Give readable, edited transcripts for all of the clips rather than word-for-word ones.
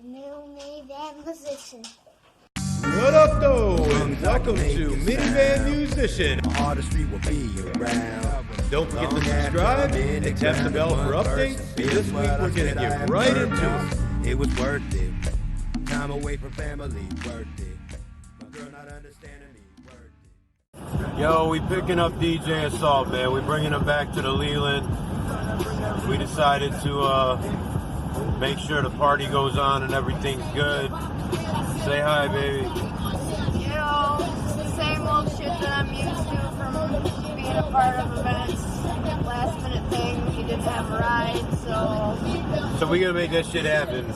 new Minivan musician. What up, though? And welcome to Minivan Musician. Artistry will be around. Don't forget to subscribe and tap the bell for updates. This week we're gonna get right into it. It was worth it. Time away from family, worth it. My girl not understanding me, worth it. Yo, we picking up DJ Assault, man. We bringing him back to the Leland. We decided to make sure the party goes on and everything's good. Say hi, baby. Yo, it's the same old shit that I'm used to from being a part of events. Last minute thing, you didn't have a ride, So we gotta make that shit happen.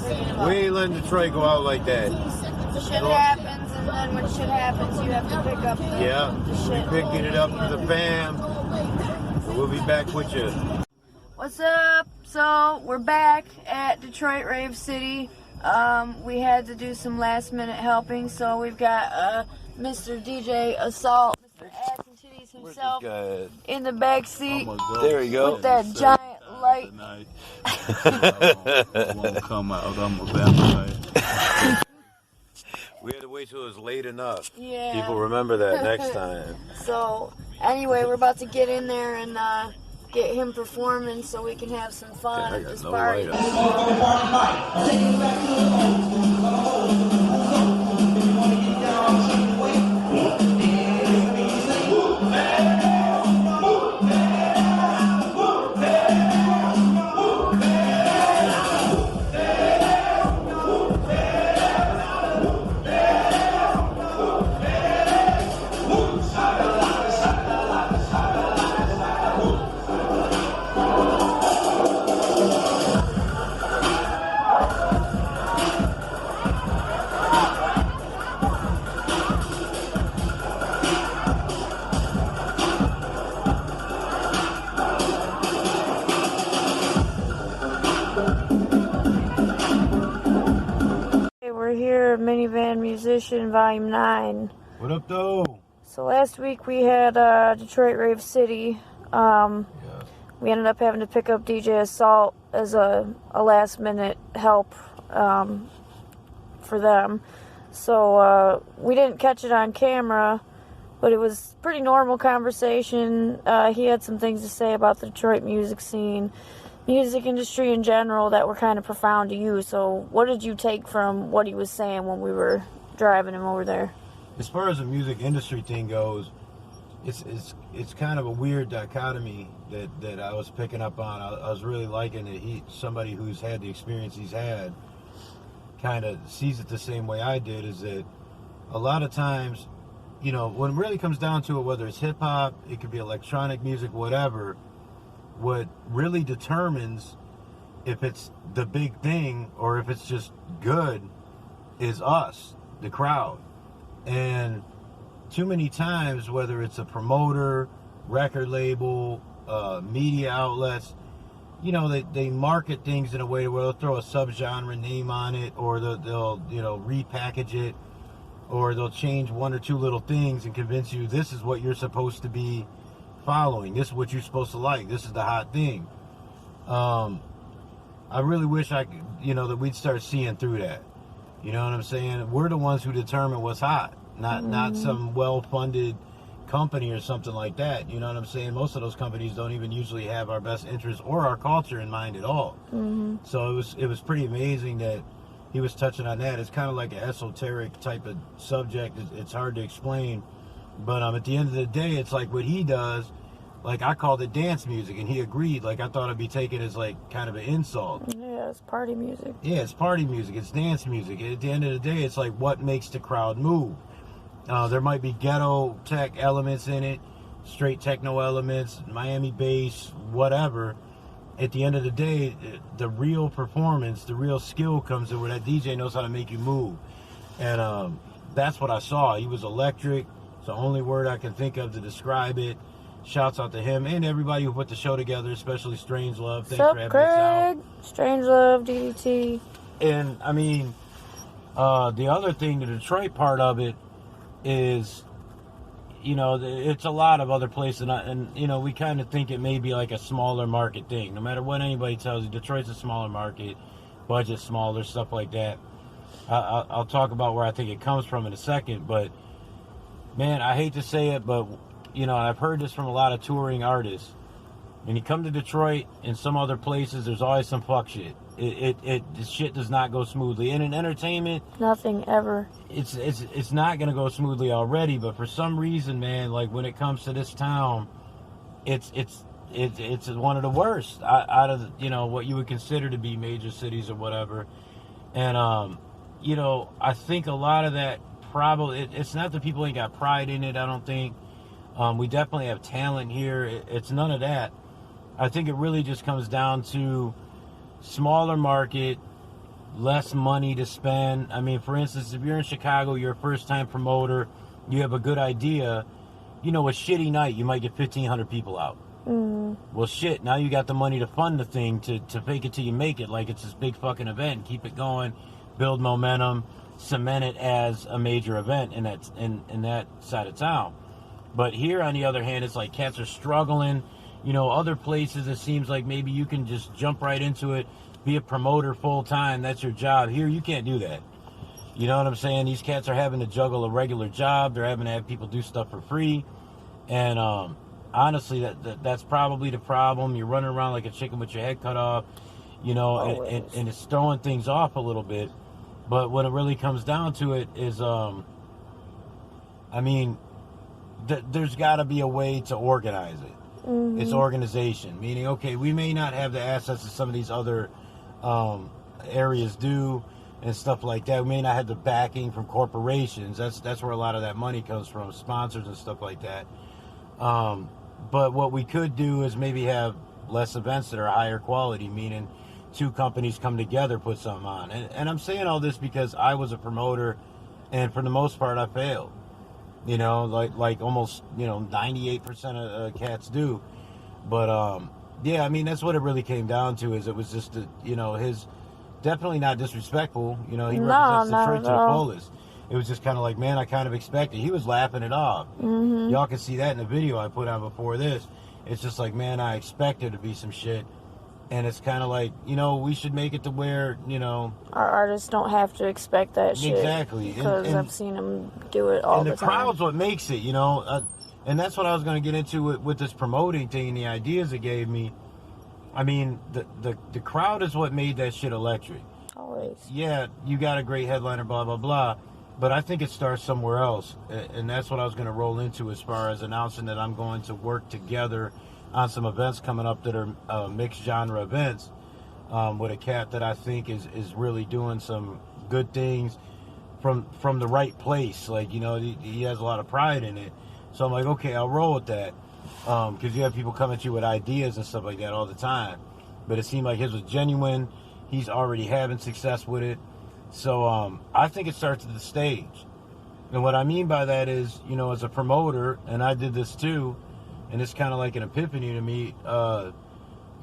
We ain't letting Detroit go out like that. shit happens, and then when shit happens, you have to pick up the shit. We're picking it up for the fam. We'll be back with you. What's up? So, we're back at Detroit Rave City. We had to do some last minute helping, so we've got Mr. DJ Assault, Mr. Ass and Titties himself in the back seat. There you go. With that giant light. Won't come out. I'm a vampire. We had to wait till it was late enough. Yeah. People remember that next time. So, anyway, we're about to get in there and get him performing so we can have some fun at this party. Minivan Musician Volume 9. What up, though? So last week we had Detroit Rave City. We ended up having to pick up DJ Assault as a last minute help for them. So we didn't catch it on camera, but it was pretty normal conversation. He had some things to say about the Detroit music scene, music industry in general, that were kind of profound to you. So what did you take from what he was saying when we were driving him over there? As far as the music industry thing goes, it's kind of a weird dichotomy that I was picking up on. I was really liking that somebody who's had the experience he's had kind of sees it the same way I did, is that a lot of times, you know, when it really comes down to it, whether it's hip-hop, it could be electronic music, whatever, what really determines if it's the big thing or if it's just good is us, the crowd. And too many times, whether it's a promoter, record label, media outlets, you know, they market things in a way where they'll throw a subgenre name on it, or they'll you know, repackage it, or they'll change one or two little things and convince you this is what you're supposed to be following, this is what you're supposed to like, this is the hot thing. I really wish I could, you know, that we'd start seeing through that. You know what I'm saying? We're the ones who determine what's hot, not some well-funded company or something like that. You know what I'm saying? Most of those companies don't even usually have our best interests or our culture in mind at all. So it was pretty amazing that he was touching on that. It's kind of like an esoteric type of subject. It's hard to explain. But at the end of the day, it's like what he does, like I called it dance music, and he agreed. Like I thought it'd be taken as like kind of an insult. Yeah, it's party music. Yeah, it's party music. It's dance music. At the end of the day, it's like what makes the crowd move. There might be ghetto tech elements in it, straight techno elements, Miami bass, whatever. At the end of the day, the real performance, the real skill comes in where that DJ knows how to make you move. And that's what I saw. He was electric. It's the only word I can think of to describe it. Shouts out to him and everybody who put the show together, especially Strange Love. Thanks for having us out. Strange Love, DDT. And I mean, the other thing, the Detroit part of it is, you know, it's a lot of other places, and you know, we kind of think it may be like a smaller market thing. No matter what anybody tells you, Detroit's a smaller market. budget smaller, stuff like that. I'll talk about where I think it comes from in a second, but man, I hate to say it, but you know, I've heard this from a lot of touring artists. When you come to Detroit and some other places, there's always some fuck shit. This shit does not go smoothly. And in entertainment, nothing ever. It's not gonna go smoothly already, but for some reason, man, like when it comes to this town, it's one of the worst out of you know what you would consider to be major cities or whatever. And you know, I think a lot of that probably it's not that people ain't got pride in it. I don't think we definitely have talent here. It's none of that. I think it really just comes down to smaller market, less money to spend. I mean, for instance, if you're in Chicago, you're a first-time promoter, you have a good idea. You know, a shitty night, you might get 1,500 people out. Well, shit, now you got the money to fund the thing, to fake it till you make it, like it's this big fucking event, keep it going, build momentum, cement it as a major event in that side of town. But here, on the other hand, it's like cats are struggling. You know, other places, it seems like maybe you can just jump right into it, be a promoter full-time, that's your job. Here, you can't do that. You know what I'm saying? These cats are having to juggle a regular job. They're having to have people do stuff for free. And honestly, that's probably the problem. You're running around like a chicken with your head cut off, you know, and it's throwing things off a little bit. But when it really comes down to it is, I mean, there's got to be a way to organize it. It's organization, meaning, okay, we may not have the assets that some of these other areas do and stuff like that. We may not have the backing from corporations. That's where a lot of that money comes from, sponsors and stuff like that. But what we could do is maybe have less events that are higher quality, meaning two companies come together, put something on. And I'm saying all this because I was a promoter, and for the most part, I failed. You know, like almost, you know, 98% of cats do. But, yeah, I mean, that's what it really came down to, is it was just, you know, his, definitely not disrespectful. You know, he represents Detroit to the fullest. It was just kind of like, man, I kind of expected. He was laughing it off. Y'all can see that in the video I put out before this. It's just like, man, I expected to be some shit. And it's kind of like, you know, we should make it to where, you know, our artists don't have to expect that shit. Exactly. Because I've seen them do it all the time. And the crowd's what makes it, you know. And that's what I was going to get into with this promoting thing and the ideas it gave me. I mean, the crowd is what made that shit electric. Always. Yeah, you got a great headliner, blah, blah, blah. But I think it starts somewhere else. And that's what I was going to roll into as far as announcing that I'm going to work together on some events coming up that are mixed genre events with a cat that I think is really doing some good things from the right place. Like, you know, he has a lot of pride in it. So I'm like, okay, I'll roll with that. Because you have people come at you with ideas and stuff like that all the time. But it seemed like his was genuine. He's already having success with it. So I think it starts at the stage. And what I mean by that is, you know, as a promoter, and I did this too, and it's kind of like an epiphany to me,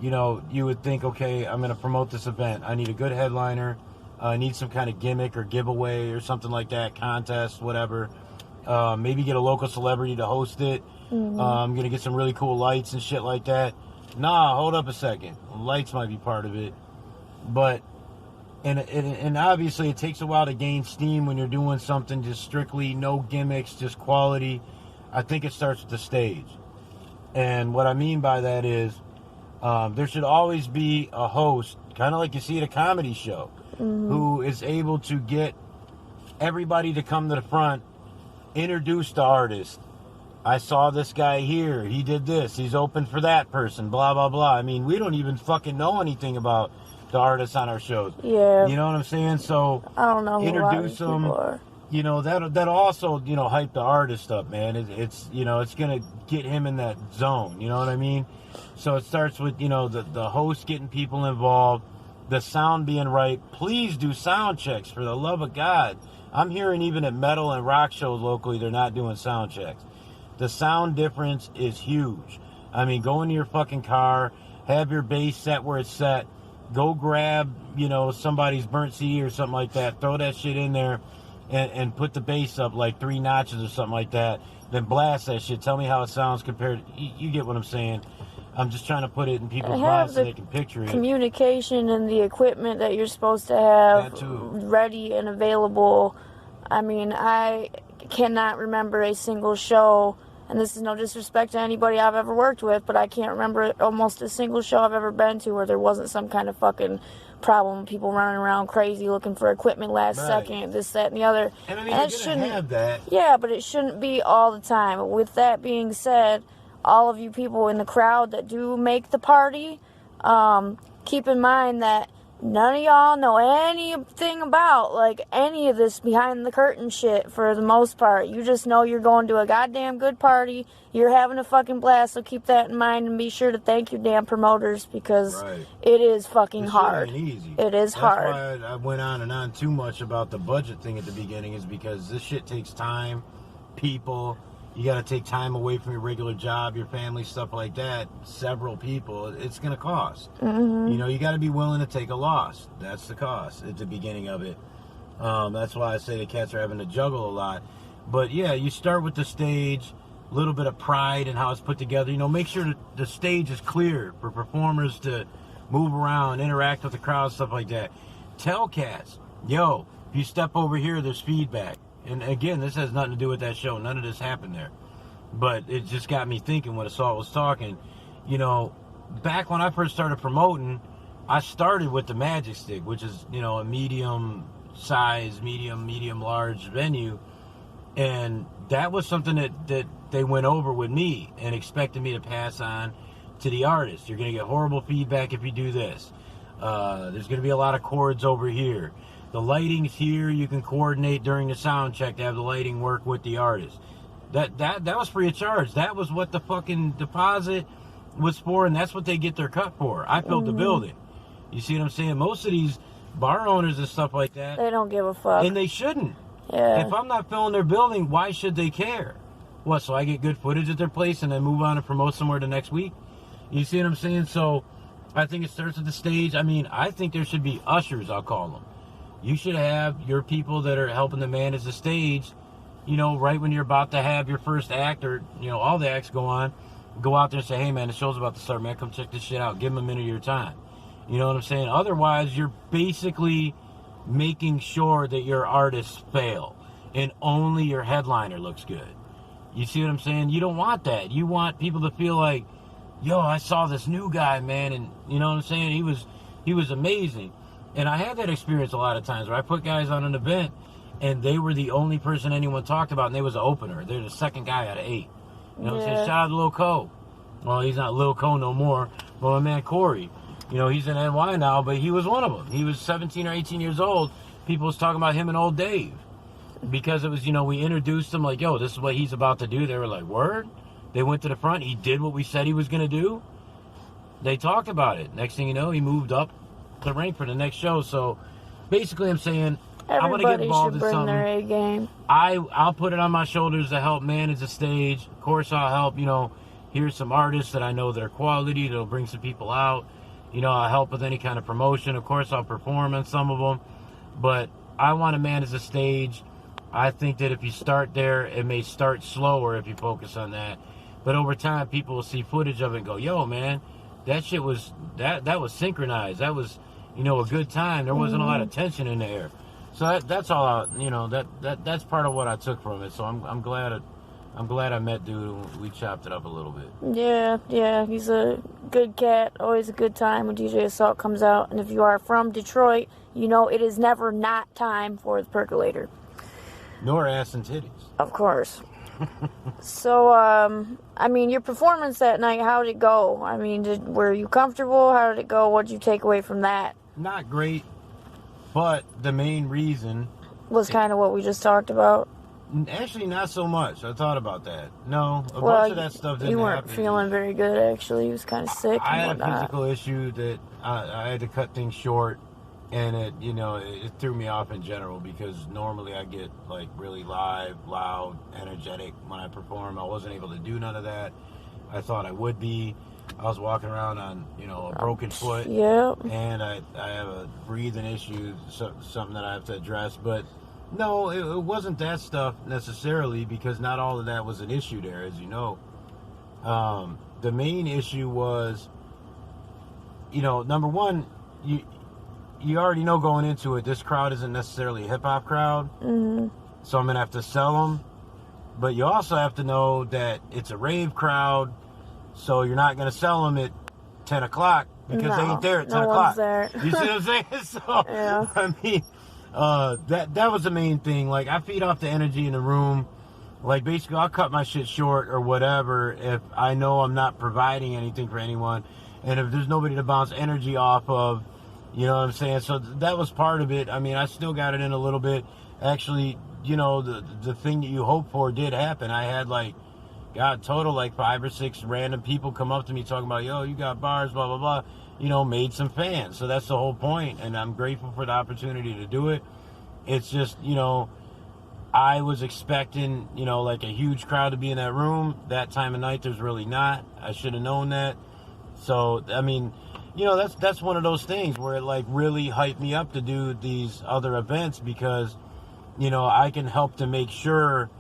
you know, you would think, okay, I'm going to promote this event. I need a good headliner. I need some kind of gimmick or giveaway or something like that, contest, whatever. Maybe get a local celebrity to host it. I'm going to get some really cool lights and shit like that. Nah, hold up a second. Lights might be part of it. But, and obviously it takes a while to gain steam when you're doing something just strictly no gimmicks, just quality. I think it starts with the stage. And what I mean by that is there should always be a host, kind of like you see at a comedy show, who is able to get everybody to come to the front, introduce the artist. I saw this guy here. He did this. He's open for that person, blah, blah, blah. I mean, we don't even fucking know anything about the artists on our shows. Yeah. You know what I'm saying? So I don't know who introduce them. Are. You know, that'll also, you know, hype the artist up, man. It's you know, it's going to get him in that zone. You know what I mean? So it starts with, you know, the host getting people involved, the sound being right. Please do sound checks, for the love of God. I'm hearing even at metal and rock shows locally, they're not doing sound checks. The sound difference is huge. I mean, go into your fucking car, have your bass set where it's set, go grab, you know, somebody's burnt CD or something like that, throw that shit in there, and put the bass up like 3 notches or something like that, then blast that shit. Tell me how it sounds compared. You get what I'm saying. I'm just trying to put it in people's have minds so the they can picture it. communication and the equipment that you're supposed to have That too. ready and available. I mean, I cannot remember a single show, and this is no disrespect to anybody I've ever worked with, but I can't remember almost a single show I've ever been to where there wasn't some kind of fucking problem, people running around crazy looking for equipment last second, this, that, and the other. And I mean, and you're gonna have that. Yeah, but it shouldn't be all the time. With that being said, all of you people in the crowd that do make the party, keep in mind that none of y'all know anything about, like, any of this behind the curtain shit for the most part. You just know you're going to a goddamn good party. You're having a fucking blast, so keep that in mind and be sure to thank your damn promoters because it is fucking hard. Ain't easy. It is hard. That's why I went on and on too much about the budget thing at the beginning, is because this shit takes time, people. You got to take time away from your regular job, your family, stuff like that. Several people, it's going to cost. You know, you got to be willing to take a loss. That's the cost at the beginning of it. That's why I say the cats are having to juggle a lot. But yeah, you start with the stage, a little bit of pride in how it's put together. You know, make sure that the stage is clear for performers to move around, interact with the crowd, stuff like that. Tell cats, yo, if you step over here, there's feedback. And again, this has nothing to do with that show. None of this happened there. But it just got me thinking when Assault was talking. You know, back when I first started promoting, I started with the Magic Stick, which is, you know, a medium size, medium large venue. And that was something that they went over with me and expected me to pass on to the artist. You're going to get horrible feedback if you do this. There's going to be a lot of chords over here. The lighting's here. You can coordinate during the sound check to have the lighting work with the artist. That was free of charge. That was what the fucking deposit was for, and that's what they get their cut for. I filled the building. You see what I'm saying? Most of these bar owners and stuff like that, they don't give a fuck. and they shouldn't. Yeah. If I'm not filling their building, why should they care? What, so I get good footage at their place and then move on and promote somewhere the next week? You see what I'm saying? So I think it starts at the stage. I mean, I think there should be ushers, I'll call them. You should have your people that are helping to manage the stage, you know, right when you're about to have your first act, or, you know, all the acts go on, go out there and say, hey, man, the show's about to start, man, come check this shit out. Give them a minute of your time. You know what I'm saying? Otherwise, you're basically making sure that your artists fail and only your headliner looks good. You see what I'm saying? You don't want that. You want people to feel like, yo, I saw this new guy, man, and you know what I'm saying? He was amazing. And I had that experience a lot of times where I put guys on an event and they were the only person anyone talked about, and they was an opener. They're the second guy out of 8. You know what I'm saying? Shout out to Lil Co. Well, he's not Lil Co no more, but my man Corey. You know, he's in NY now, but he was one of them. He was 17 or 18 years old. People was talking about him and Old Dave. Because it was, you know, we introduced him like, yo, this is what he's about to do. They were like, word? They went to the front. He did what we said he was going to do. They talked about it. Next thing you know, he moved up the rank for the next show. So basically I'm saying, I want to get involved in something. Their A game. I'll put it on my shoulders to help manage the stage. Of course, I'll help, you know, here's some artists that I know that are quality. That'll bring some people out. You know, I'll help with any kind of promotion. Of course, I'll perform on some of them. But I want to manage the stage. I think that if you start there, it may start slower if you focus on that. But over time, people will see footage of it and go, yo, man, that shit was, that was synchronized. That was, you know, a good time. There wasn't a lot of tension in the air. So that's all, you know, that's part of what I took from it. So I'm glad I met dude. We chopped it up a little bit. Yeah, he's a good cat. Always a good time when DJ Assault comes out. And if you are from Detroit, you know it is never not time for the percolator. Nor ass and titties. Of course. So, I mean, your performance that night, how did it go? I mean, were you comfortable? How did it go? What did you take away from that? Not great, but the main reason was kind of what we just talked about. Actually, not so much. I thought about that. No, bunch of that stuff didn't happen. You weren't feeling very good, actually. You was kind of sick. I had a physical issue that I had to cut things short, and it threw me off in general because normally I get like really live, loud, energetic when I perform. I wasn't able to do none of that. I thought I would be. I was walking around on, a broken foot. Yep. And I have a breathing issue, something that I have to address. But no, it wasn't that stuff necessarily, because not all of that was an issue there, as you know. The main issue was, number one, you already know going into it, this crowd isn't necessarily a hip-hop crowd, so I'm going to have to sell them. But you also have to know that it's a rave crowd, so you're not going to sell them at 10 o'clock because they ain't there at 10 o'clock. There. You see what I'm saying? So, yeah. I mean, that was the main thing. Like, I feed off the energy in the room. Like, basically, I'll cut my shit short or whatever if I know I'm not providing anything for anyone. And if there's nobody to bounce energy off of, you know what I'm saying? So that was part of it. I mean, I still got it in a little bit. Actually, the thing that you hope for did happen. I had, total, 5 or 6 random people come up to me talking about, yo, you got bars, blah, blah, blah. Made some fans. So that's the whole point. And I'm grateful for the opportunity to do it. It's just, I was expecting, a huge crowd to be in that room. That time of night, there's really not. I should have known that. So, I mean, that's one of those things where it, really hyped me up to do these other events because, I can help to make sure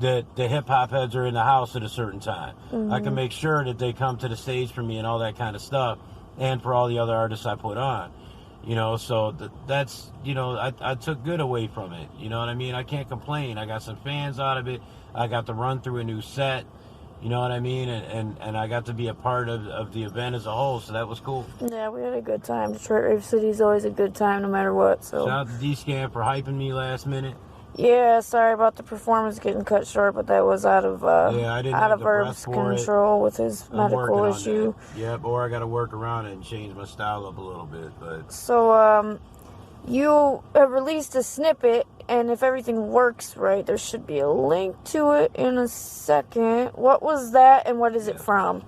that the hip-hop heads are in the house at a certain time. I can make sure that they come to the stage for me and all that kind of stuff and for all the other artists I put on. So that's, I took good away from it. You know what I mean? I can't complain. I got some fans out of it. I got to run through a new set. You know what I mean? And I got to be a part of the event as a whole, so that was cool. Yeah, we had a good time. Detroit Rave City is always a good time no matter what. So shout out to D-Scan for hyping me last minute. Yeah, sorry about the performance getting cut short, but that was out of Verb's control with his medical issue. Yep, or I got to work around it and change my style up a little bit. But so, you have released a snippet, and if everything works right, there should be a link to it in a second. What was that, and what is it from?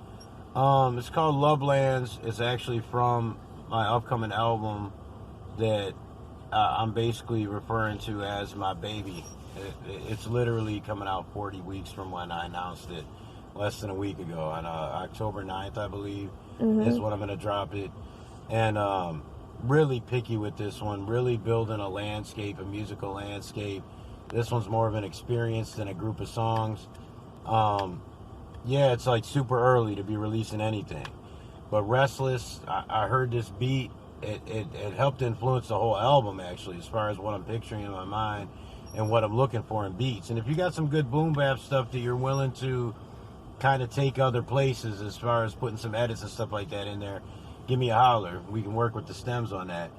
It's called Loveland. It's actually from my upcoming album that I'm basically referring to as my baby. It's literally coming out 40 weeks from when I announced it less than a week ago. On October 9th, I believe, is when I'm going to drop it. And really picky with this one, really building a landscape, a musical landscape. This one's more of an experience than a group of songs. Yeah, it's super early to be releasing anything. But Restless, I heard this beat. It helped influence the whole album, actually, as far as what I'm picturing in my mind and what I'm looking for in beats. And if you got some good boom bap stuff that you're willing to kind of take other places as far as putting some edits and stuff like that in there, give me a holler. We can work with the stems on that.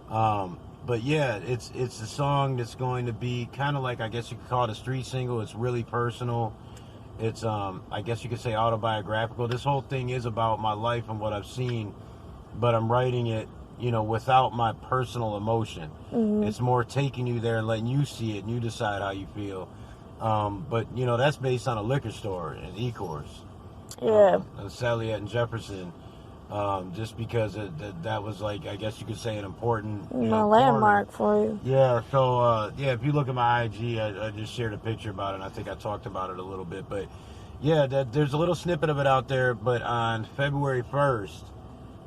But yeah, it's a song that's going to be kind of I guess you could call it a street single. It's really personal. It's, I guess you could say autobiographical. This whole thing is about my life and what I've seen, but I'm writing it, without my personal emotion. It's more taking you there and letting you see it and you decide how you feel. But, that's based on a liquor store in Ecorse. Yeah. Saliette and Jefferson. Just because that was I guess you could say an important landmark for you. Yeah, so if you look at my IG, I just shared a picture about it, and I think I talked about it a little bit. But yeah, there's a little snippet of it out there, but on February 1st,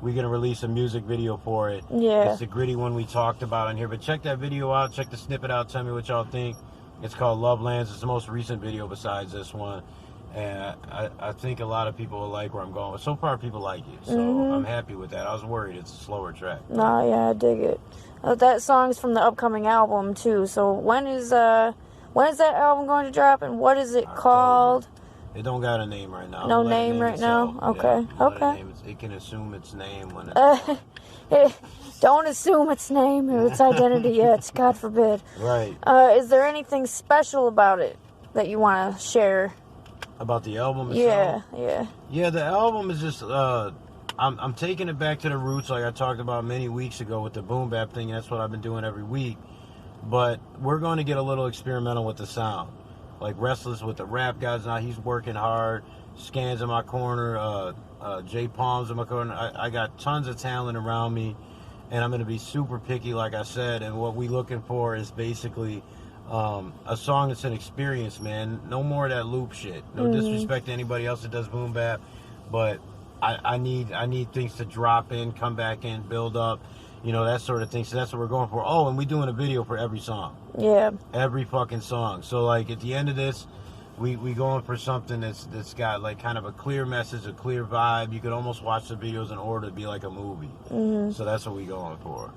we're going to release a music video for it. Yeah. It's the gritty one we talked about on here. But check that video out. Check the snippet out. Tell me what y'all think. It's called Lovelands. It's the most recent video besides this one. And I think a lot of people will like where I'm going. So far, people like it. So I'm happy with that. I was worried it's a slower track. No, yeah, I dig it. That song's from the upcoming album, too. So when is that album going to drop, and what is it called? It don't got a name right now. No name right now? Okay, okay. It can assume its name when it's don't assume its name or its identity yet, God forbid. Right. Is there anything special about it that you want to share? About the album itself? Yeah, the album is just, I'm taking it back to the roots like I talked about many weeks ago with the boom bap thing, and that's what I've been doing every week. But we're going to get a little experimental with the sound. Like Restless with the rap guys now, he's working hard. Scans in my corner, Jay Palms in my corner. I got tons of talent around me, and I'm going to be super picky, like I said. And what we looking for is basically a song that's an experience, man. No more of that loop shit. No disrespect to anybody else that does boom bap, but I need things to drop in, come back in, build up, that sort of thing. So that's what we're going for. Oh, and we're doing a video for every song. Yeah. Every fucking song. So at the end of this, we going for something that's got like kind of a clear message, a clear vibe. You could almost watch the videos in order to be like a movie. So that's what we going for.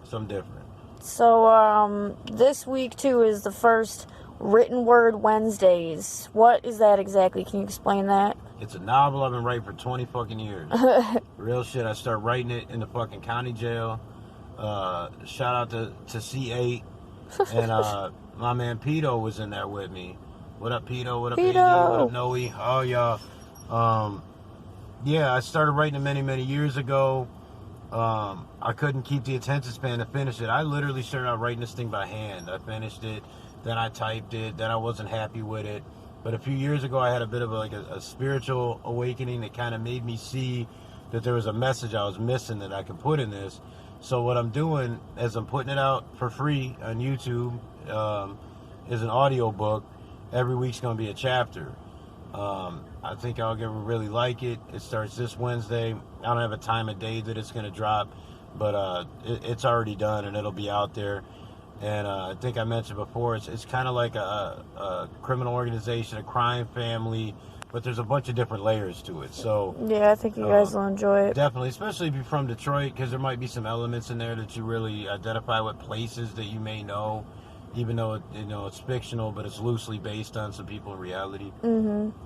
Something different. So this week too is the first Written Word Wednesdays. What is that exactly? Can you explain that? It's a novel I've been writing for 20 fucking years. Real shit. I started writing it in the fucking county jail. Shout out to C8. And my man Pito was in there with me. What up, Pito? What up, AD? What up, Noe? Oh, y'all. Yeah, I started writing it many, many years ago. I couldn't keep the attention span to finish it. I literally started out writing this thing by hand. I finished it, then I typed it, then I wasn't happy with it. But a few years ago, I had a bit of a spiritual awakening that kind of made me see that there was a message I was missing that I could put in this. So what I'm doing is I'm putting it out for free on YouTube is an audio book. Every week's going to be a chapter. I think I'll really like it. It starts this Wednesday. I don't have a time of day that it's going to drop, but it's already done and it'll be out there. And I think I mentioned before, it's kind of like a criminal organization, a crime family, but there's a bunch of different layers to it. So yeah, I think you guys will enjoy it. Definitely, especially if you're from Detroit, because there might be some elements in there that you really identify with, places that you may know, even though it's fictional, but it's loosely based on some people in reality.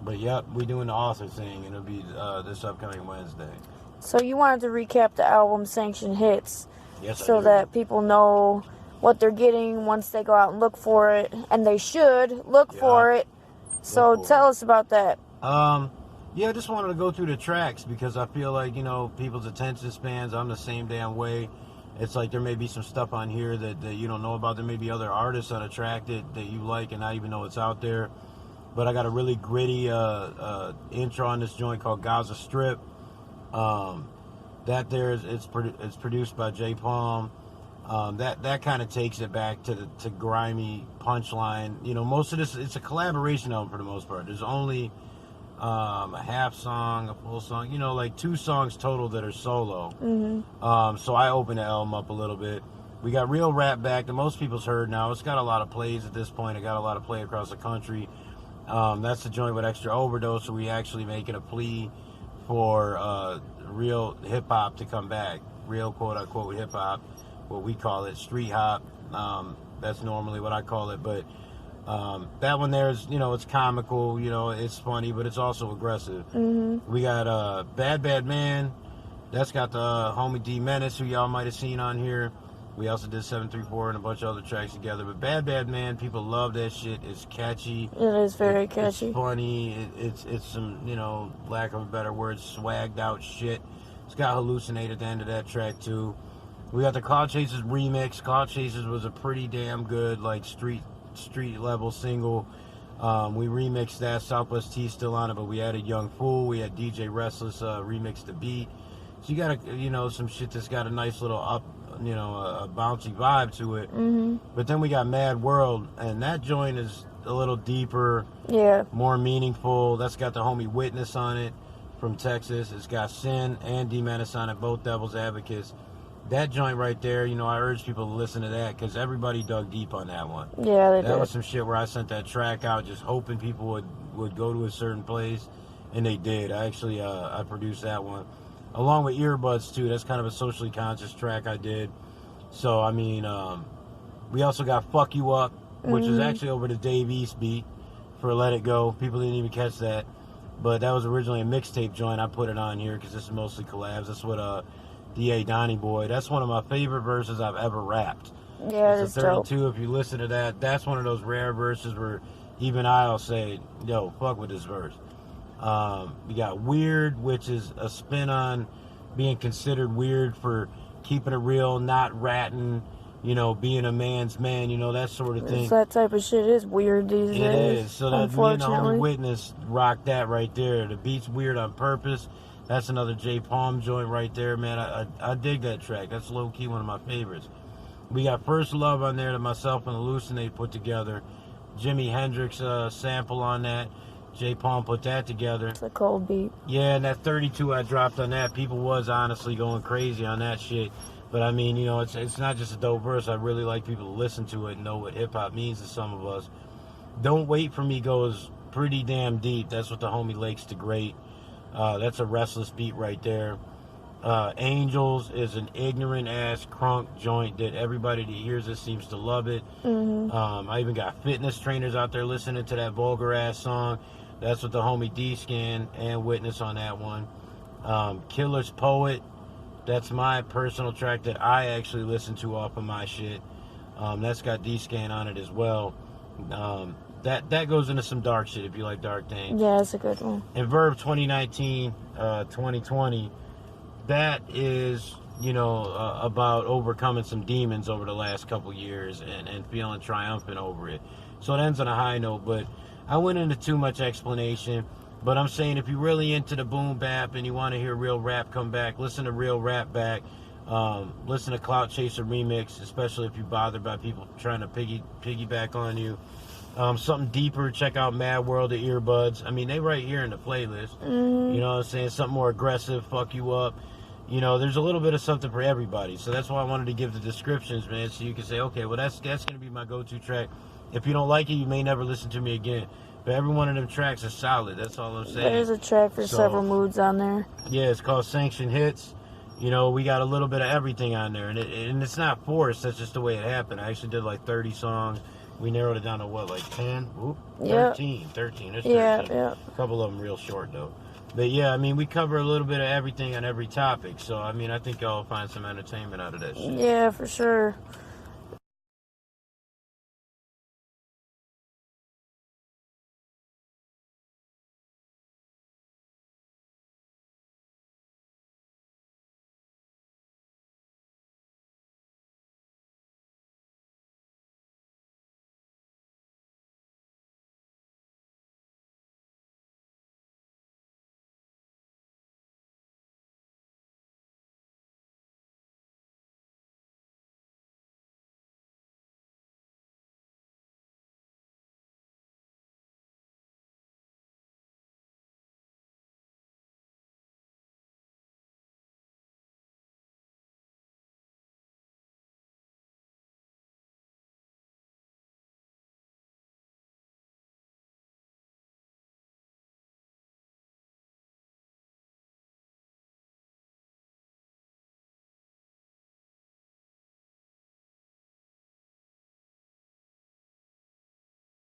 But yep, we're doing the author thing, and it'll be this upcoming Wednesday. So you wanted to recap the album Sanctioned Hits, Yes, so I do. that people know what they're getting once they go out and look for it, and they should look for it. So tell us about that. Yeah, I just wanted to go through the tracks because I feel like, people's attention spans, I'm the same damn way. It's like there may be some stuff on here that you don't know about. There may be other artists on a track that you like and not even know it's out there. But I got a really gritty intro on this joint called Gaza Strip. It's produced by J Palm. That kind of takes it back to grimy punchline. Most of this, it's a collaboration album for the most part. There's only a half song, a full song, like 2 songs total that are solo. So I opened the album up a little bit. We got Real Rap back that most people's heard now. It's got a lot of plays at this point. It got a lot of play across the country. That's the joint with Extra Overdose, so we actually making a plea for real hip-hop to come back. Real quote-unquote hip-hop, what we call it, street hop. That's normally what I call it, but that one there is, it's comical, it's funny, but it's also aggressive. We got Bad Bad Man. That's got the homie D Menace, who y'all might have seen on here. We also did 734 and a bunch of other tracks together. But Bad Bad Man, people love that shit. It's catchy. It is very catchy. It's funny. It's some, lack of a better word, swagged out shit. It's got Hallucinate at the end of that track too. We got the Cloud Chasers remix. Cloud Chasers was a pretty damn good, like, street level single. We remixed that. Southwest T still on it, but we added Young Fool. We had DJ Restless remix the beat. So you got some shit that's got a nice little up, a bouncy vibe to it. But then we got Mad World, and that joint is a little deeper, more meaningful. That's got the homie Witness on it from Texas. It's got Sin and D Menace on it, both Devil's Advocates. That joint right there, I urge people to listen to that because everybody dug deep on that one. Yeah, they did. That was some shit where I sent that track out just hoping people would go to a certain place, and they did. I actually I produced that one along with Earbuds too. That's kind of a socially conscious track I did. So I mean, we also got Fuck You Up, which is actually over the Dave East beat for Let It Go. People didn't even catch that, but that was originally a mixtape joint. I put it on here because this is mostly collabs. That's what D.A. Donnie Boy. That's one of my favorite verses I've ever rapped. Yeah, it's a 32. Dope. If you listen to that, that's one of those rare verses where even I'll say, yo, fuck with this verse. We got Weird, which is a spin on being considered weird for keeping it real, not ratting, being a man's man, that sort of thing. That type of shit is weird these days. It is. So that me and the homie Witness rocked that right there. The beat's weird on purpose. That's another J Palm joint right there, man. I dig that track. That's low-key one of my favorites. We got First Love on there that myself and Hallucinate put together. Jimi Hendrix sample on that. J Palm put that together. It's a cold beat. Yeah, and that 32 I dropped on that, people was honestly going crazy on that shit. But I mean, it's not just a dope verse. I really like people to listen to it and know what hip-hop means to some of us. Don't Wait For Me goes pretty damn deep. That's what the homie Lakes the Great. That's a restless beat right there. Angels is an ignorant ass crunk joint that everybody that hears it seems to love it. I even got fitness trainers out there listening to that vulgar ass song. That's what the homie D-Scan and Witness on that one. Killer's Poet. That's my personal track that I actually listen to off of my shit. That's got D-Scan on it as well. That goes into some dark shit if you like dark things. Yeah, it's a good one. And Verb 2019, 2020, that is, you know, about overcoming some demons over the last couple years and feeling triumphant over it. So it ends on a high note, but I went into too much explanation. But I'm saying if you're really into the boom bap and you want to hear real rap come back, listen to real rap back. Listen to Clout Chaser Remix, especially if you're bothered by people trying to piggyback on you. Something deeper, check out Mad World of Earbuds. I mean, they right here in the playlist. You know what I'm saying? Something more aggressive, fuck you up. You know, there's a little bit of something for everybody. So that's why I wanted to give the descriptions, man, so you can say, okay, well, that's going to be my go-to track. If you don't like it, you may never listen to me again. But every one of them tracks is solid. That's all I'm saying. There's a track for several moods on there. Yeah, it's called Sanctioned Hits. You know, we got a little bit of everything on there. And it's not forced. That's just the way it happened. I actually did like 30 songs. We narrowed it down to what, like 10? Oop, 13. 13. There's 13. Yeah. A couple of them real short, though. But yeah, I mean, we cover a little bit of everything on every topic. So, I mean, I think y'all will find some entertainment out of that shit. Yeah, for sure.